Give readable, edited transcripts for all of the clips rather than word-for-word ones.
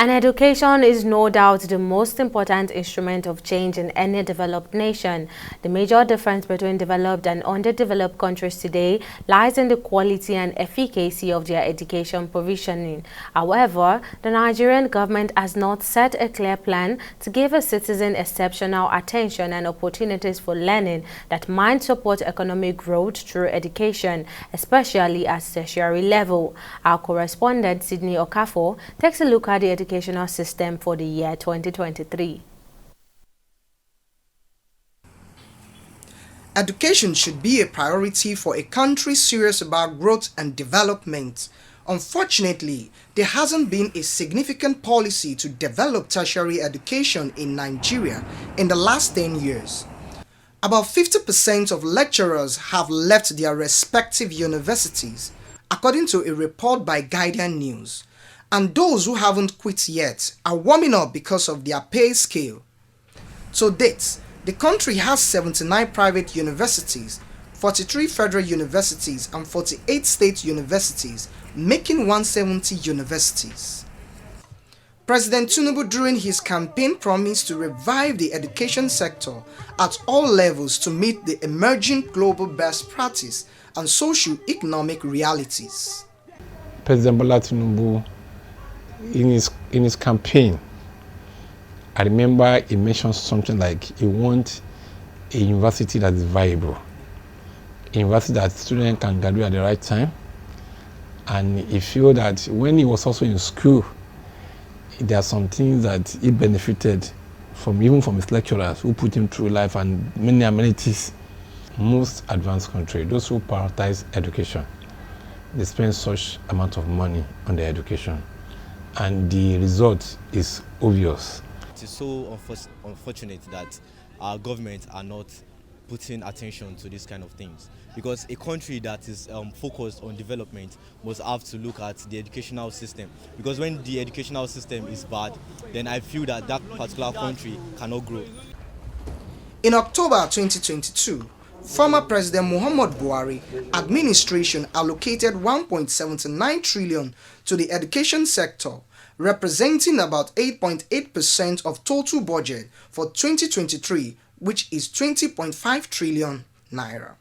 And education is no doubt the most important instrument of change in any developed nation. The major difference between developed and underdeveloped countries today lies in the quality and efficacy of their education provisioning. However, the Nigerian government has not set a clear plan to give a citizen exceptional attention and opportunities for learning that might support economic growth through education, especially at tertiary level. Our correspondent Sydney Okafor takes a look at the educational system for the year 2023. Education should be a priority for a country serious about growth and development. Unfortunately, there hasn't been a significant policy to develop tertiary education in Nigeria in the last 10 years. About 50% of lecturers have left their respective universities, according to a report by Guardian News. And those who haven't quit yet are warming up because of their pay scale. To date, the country has 79 private universities, 43 federal universities and 48 state universities, making 170 universities. President Tinubu during his campaign promised to revive the education sector at all levels to meet the emerging global best practice and socio-economic realities. President Bola Tinubu, in his campaign, I remember he mentioned something like he wants a university that is viable, a university that students can graduate at the right time, and he feel that when he was also in school, there are some things that he benefited from, even from his lecturers who put him through life and many amenities. Most advanced countries, those who prioritize education, they spend such amount of money on their education, and the result is obvious. It is so unfortunate that our government are not putting attention to these kind of things, because a country that is focused on development must have to look at the educational system, because when the educational system is bad, then I feel that that particular country cannot grow. In October 2022, former President Muhammad Buhari administration allocated 1.79 trillion to the education sector, representing about 8.8% of total budget for 2023, which is 20.5 trillion naira.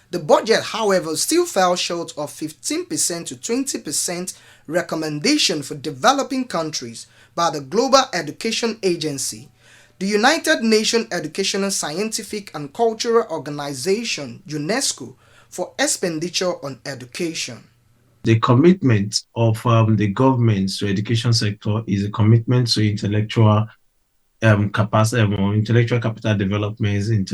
The budget, however, still fell short of 15% to 20% recommendation for developing countries by the Global Education Agency, the United Nations Educational, Scientific and Cultural Organization, UNESCO, for expenditure on education. The commitment of the government to education sector is a commitment to intellectual capacity, intellectual capital development,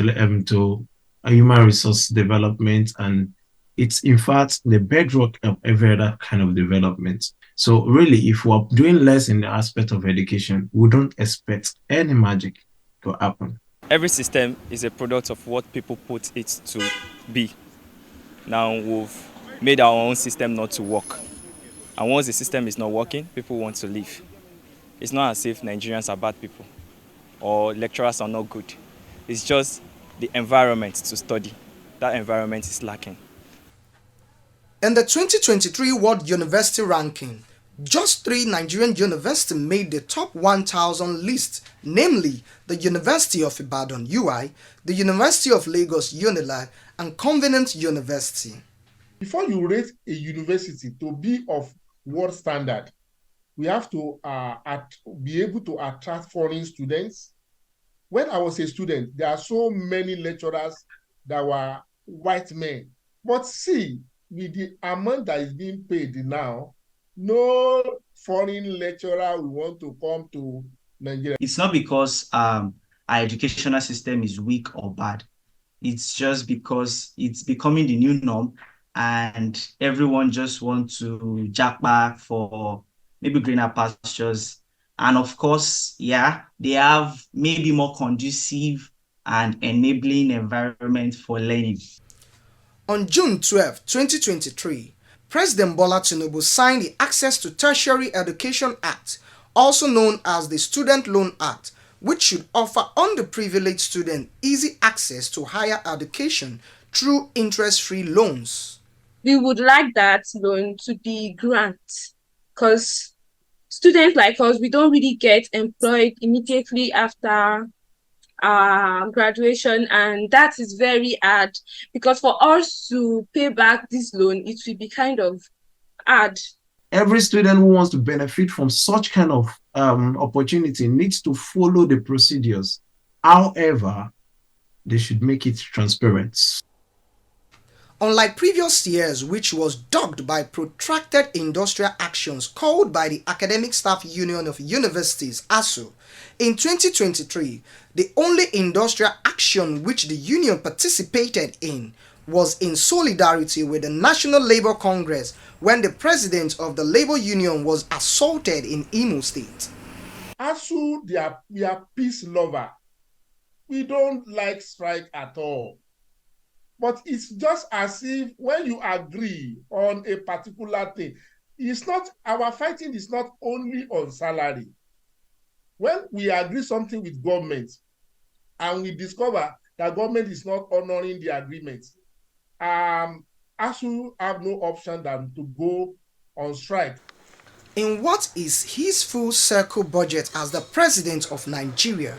to human resource development, and it's in fact the bedrock of every other kind of development. So really, if we're doing less in the aspect of education, we don't expect any magic to happen. Every system is a product of what people put it to be. Now we've made our own system not to work. And once the system is not working, people want to leave. It's not as if Nigerians are bad people or lecturers are not good. It's just the environment to study. That environment is lacking. In the 2023 World University Ranking, just 3 Nigerian universities made the top 1,000 list, namely the University of Ibadan UI, the University of Lagos UNILAG, and Covenant University. Before you rate a university to be of world standard, we have to be able to attract foreign students. When I was a student, there are so many lecturers that were white men. But see, with the amount that is being paid now, no foreign lecturer will want to come to Nigeria. It's not because our educational system is weak or bad. It's just because it's becoming the new norm and everyone just wants to jack back for maybe greener pastures. And of course, yeah, they have maybe more conducive and enabling environment for learning. On June 12, 2023, President Bola Tinubu signed the Access to Tertiary Education Act, also known as the Student Loan Act, which should offer underprivileged students easy access to higher education through interest-free loans. We would like that loan to be grant, because students like us, we don't really get employed immediately after graduation, and that is very hard because for us to pay back this loan, it will be kind of hard. Every student who wants to benefit from such kind of opportunity needs to follow the procedures. However, they should make it transparent. Unlike previous years, which was dogged by protracted industrial actions called by the Academic Staff Union of Universities (ASU), in 2023, the only industrial action which the union participated in was in solidarity with the National Labour Congress when the president of the labor union was assaulted in Imo State. ASU, we are peace lover. We don't like strike at all. But it's just as if when you agree on a particular thing, it's not, our fighting is not only on salary. When we agree something with government and we discover that government is not honoring the agreement, ASU have no option than to go on strike. In what is his full circle budget as the president of Nigeria,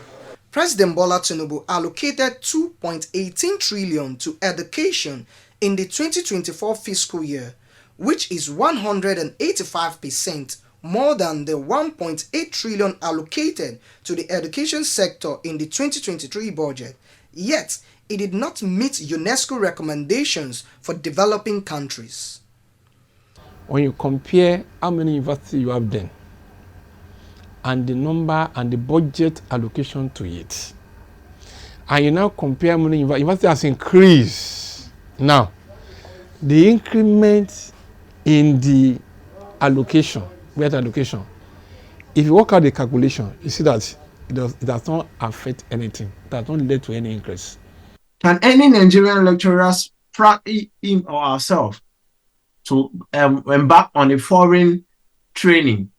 President Bola Tinubu allocated 2.18 trillion to education in the 2024 fiscal year, which is 185% more than the 1.8 trillion allocated to the education sector in the 2023 budget. Yet, it did not meet UNESCO recommendations for developing countries. When you compare how many universities you have then, and the number and the budget allocation to it, and you now compare how many university has increased. Now, the increment in the allocation, budget allocation, if you work out the calculation, you see that it does not affect anything. It does not lead to any increase. Can any Nigerian lecturers him or ourselves to embark on a foreign training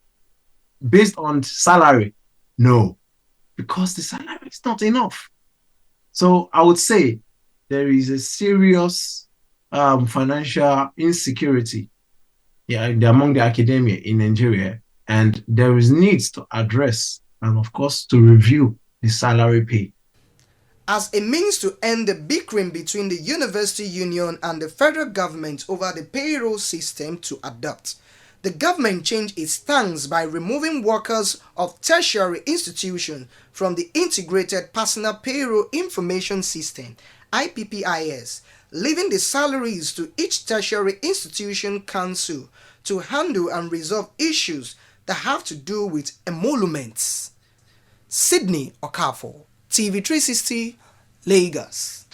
based on salary? No, because the salary is not enough. So I would say there is a serious financial insecurity among the academia in Nigeria, and there is needs to address and of course to review the salary pay. As a means to end the bickering between the university union and the federal government over the payroll system to adopt, the government changed its stance by removing workers of tertiary institutions from the Integrated Personal Payroll Information System (IPPIS), leaving the salaries to each tertiary institution council to handle and resolve issues that have to do with emoluments. Sydney Okafor, TV 360, Lagos.